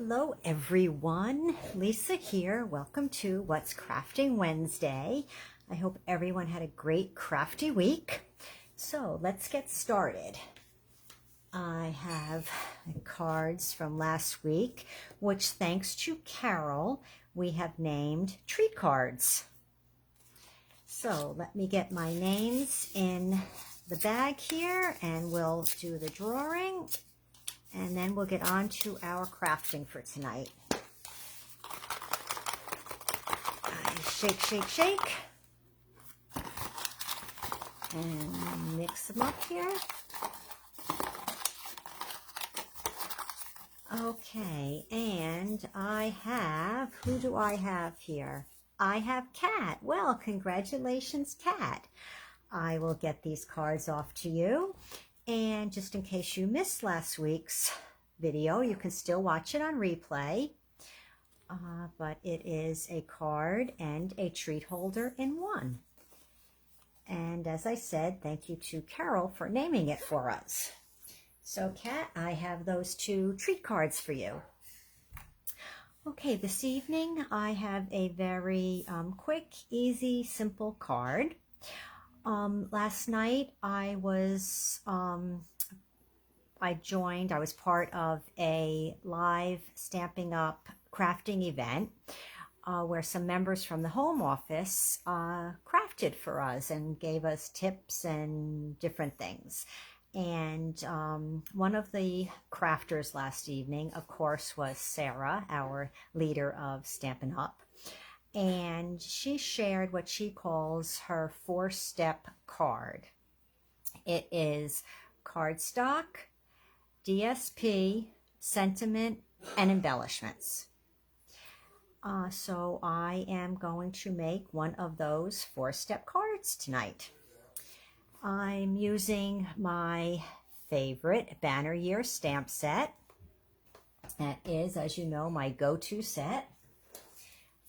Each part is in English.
Hello everyone, Lisa here. Welcome to What's Crafting Wednesday. I hope everyone had a great crafty week. So let's get started. I have cards from last week, which thanks to Carol, we have named treat cards. So let me get my names in the bag here and we'll do the drawing. And then we'll get on to our crafting for tonight. I shake, shake, shake. And mix them up here. Okay, and I have, who do I have here? I have Kat. Well, congratulations, Kat. I will get these cards off to you. And just in case you missed last week's video, you can still watch it on replay. But it is a card and a treat holder in one. And as I said, thank you to Carol for naming it for us. So Kat, I have those two treat cards for you. Okay, this evening I have a very quick, easy, simple card. Last night I was part of a live Stamping Up crafting event where some members from the home office crafted for us and gave us tips and different things. And one of the crafters last evening, of course, was Sarah, our leader of Stampin' Up. And she shared what she calls her 4-step card. It is cardstock, DSP, sentiment, and embellishments. So I am going to make one of those 4-step cards tonight. I'm using my favorite Banner Year stamp set. That is, as you know, my go-to set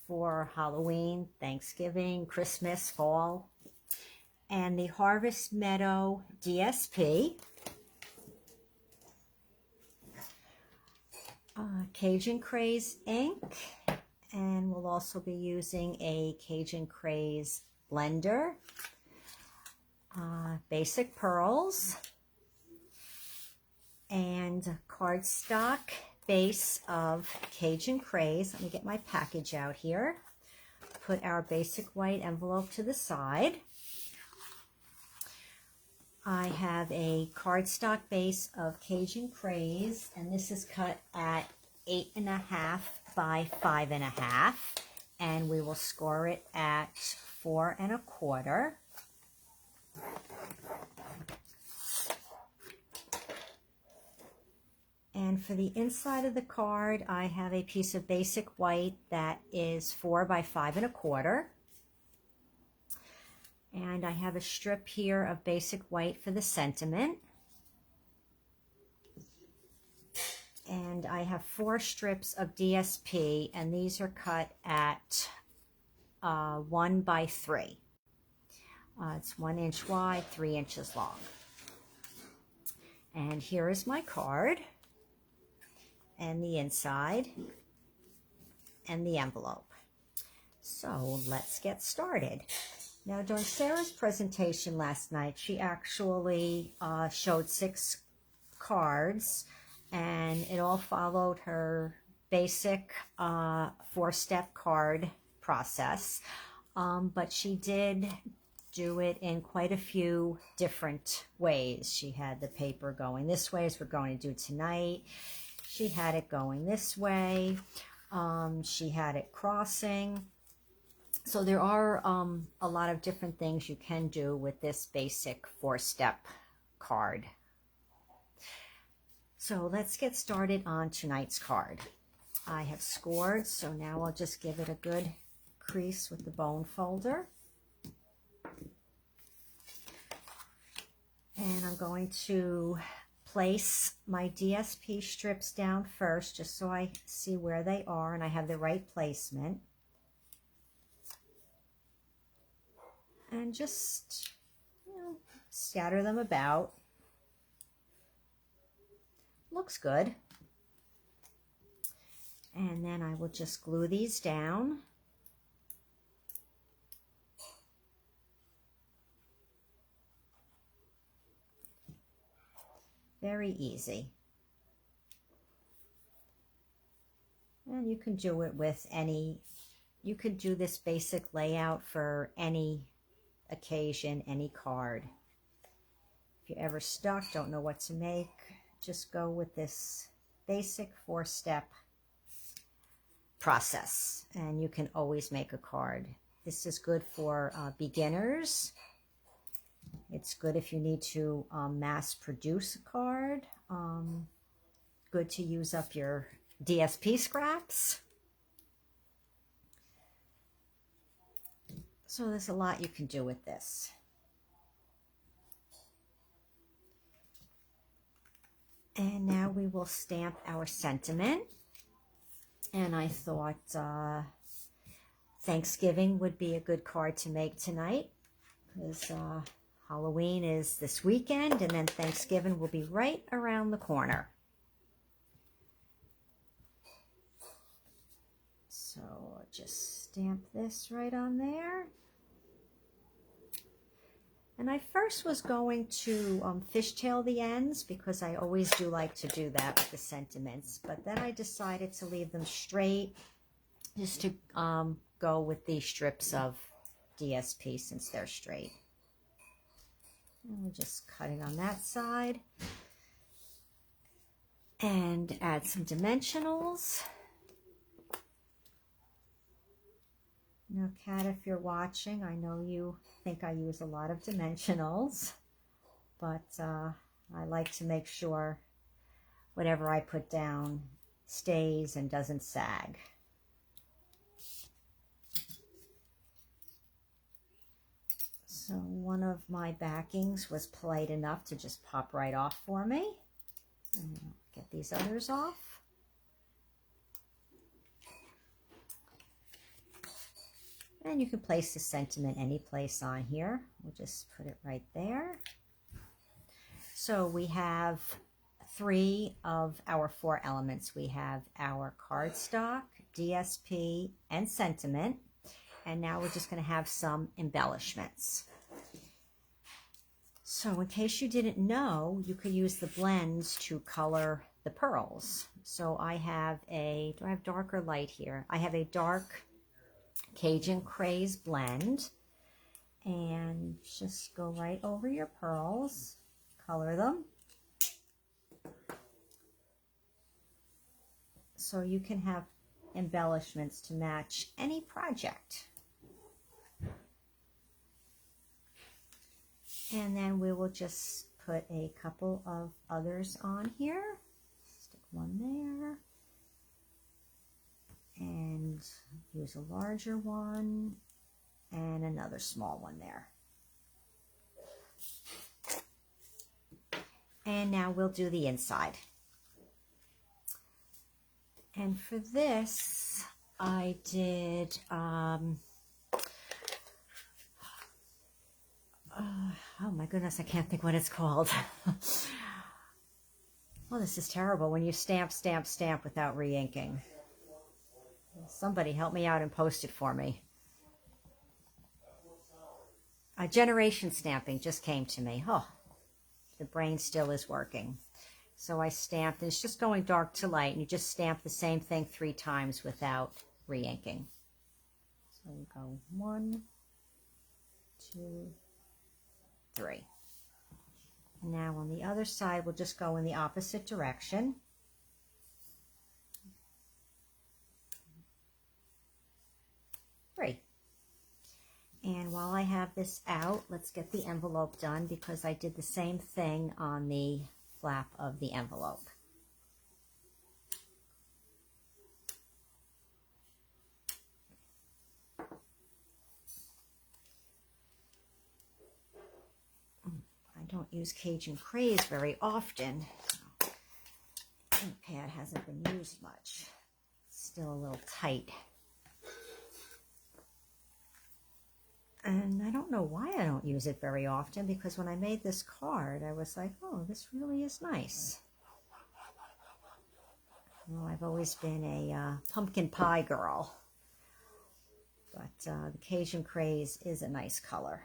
for Halloween, Thanksgiving, Christmas, fall. And the Harvest Meadow DSP. Cajun Craze Ink. And we'll also be using a Cajun Craze blender. Basic pearls. And cardstock base of Cajun Craze. Let me get my package out here. Put our basic white envelope to the side. I have a cardstock base of Cajun Craze, and this is cut at 8.5 by 5.5, and we will score it at 4 1/4. And for the inside of the card, I have a piece of basic white that is 4 by 5 1/4. And I have a strip here of basic white for the sentiment. And I have 4 strips of DSP, and these are cut at 1 by 3. It's 1 inch wide, 3 inches long. And here is my card. And the inside and the envelope. So let's get started. Now during Sarah's presentation last night, she actually showed 6 cards, and it all followed her basic 4-step card process, but she did do it in quite a few different ways. She had the paper going this way, as we're going to do tonight. She had it going this way. She had it crossing. So there are a lot of different things you can do with this basic 4-step card. So let's get started on tonight's card. I have scored, so now I'll just give it a good crease with the bone folder. And I'm going to place my DSP strips down first, just so I see where they are and I have the right placement. And just, scatter them about. Looks good. And then I will just glue these down. Very easy. And you can do it with any, you could do this basic layout for any occasion, any card. If you're ever stuck, don't know what to make, just go with this basic 4-step process and you can always make a card. This is good for beginners. It's good if you need to mass produce a card. Good to use up your DSP scraps. So there's a lot you can do with this. And now we will stamp our sentiment. And I thought Thanksgiving would be a good card to make tonight, because Halloween is this weekend and then Thanksgiving will be right around the corner. So I'll just stamp this right on there. And I first was going to fishtail the ends, because I always do like to do that with the sentiments. But then I decided to leave them straight, just to go with these strips of DSP since they're straight. And we're just cutting on that side. And add some dimensionals. Now, Kat, if you're watching, I know you think I use a lot of dimensionals, but I like to make sure whatever I put down stays and doesn't sag. So one of my backings was polite enough to just pop right off for me. And get these others off. And you can place the sentiment any place on here. We'll just put it right there. So we have 3 of our 4 elements. We have our cardstock, DSP, and sentiment. And now we're just going to have some embellishments. So in case you didn't know, you could use the blends to color the pearls. So I have a, do I have dark or light here? I have a dark Cajun Craze blend, and just go right over your pearls, color them. So you can have embellishments to match any project. And then we will just put a couple of others on here. Stick one there. And use a larger one and another small one there. And now we'll do the inside. And for this, I did, oh my goodness, I can't think what it's called. Oh, this is terrible when you stamp, stamp, stamp without re-inking. Somebody help me out and post it for me. Generation stamping just came to me. Oh, the brain still is working. So I stamped, and it's just going dark to light, and you just stamp the same thing 3 times without re-inking. So we go 1, 2, 3. Now on the other side, we'll just go in the opposite direction. And while I have this out, let's get the envelope done, because I did the same thing on the flap of the envelope. I don't use Cajun Craze very often. The ink pad hasn't been used much. It's still a little tight. And I don't know why I don't use it very often, because when I made this card, I was like, oh, this really is nice. Well, I've always been a pumpkin pie girl, but the Cajun Craze is a nice color.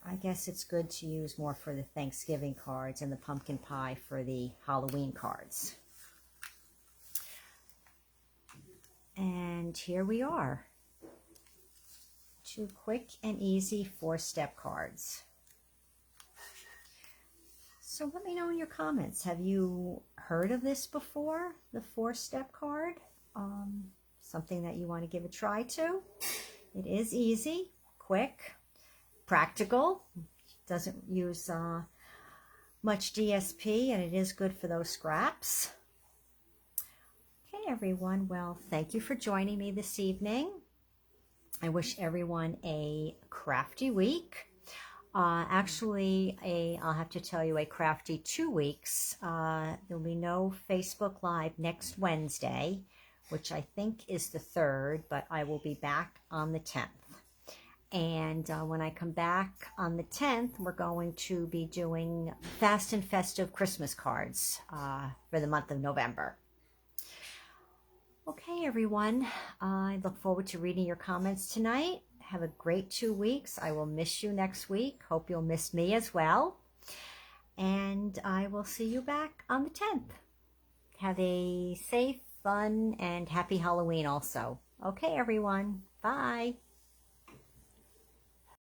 I guess it's good to use more for the Thanksgiving cards and the pumpkin pie for the Halloween cards. And here we are. 2 quick and easy 4-step cards. So let me know in your comments, have you heard of this before, the 4-step card? Something that you want to give a try to? It is easy, quick, practical, doesn't use much DSP, and it is good for those scraps. Okay, everyone, well, thank you for joining me this evening. I wish everyone a crafty week. Actually, I'll have to tell you, a crafty 2 weeks. There'll be no Facebook Live next Wednesday, which I think is the 3rd, but I will be back on the 10th. And when I come back on the 10th, we're going to be doing fast and festive Christmas cards for the month of November. Okay, everyone, I look forward to reading your comments tonight. Have a great 2 weeks. I will miss you next week. Hope you'll miss me as well. And I will see you back on the 10th. Have a safe, fun, and happy Halloween also. Okay, everyone. Bye.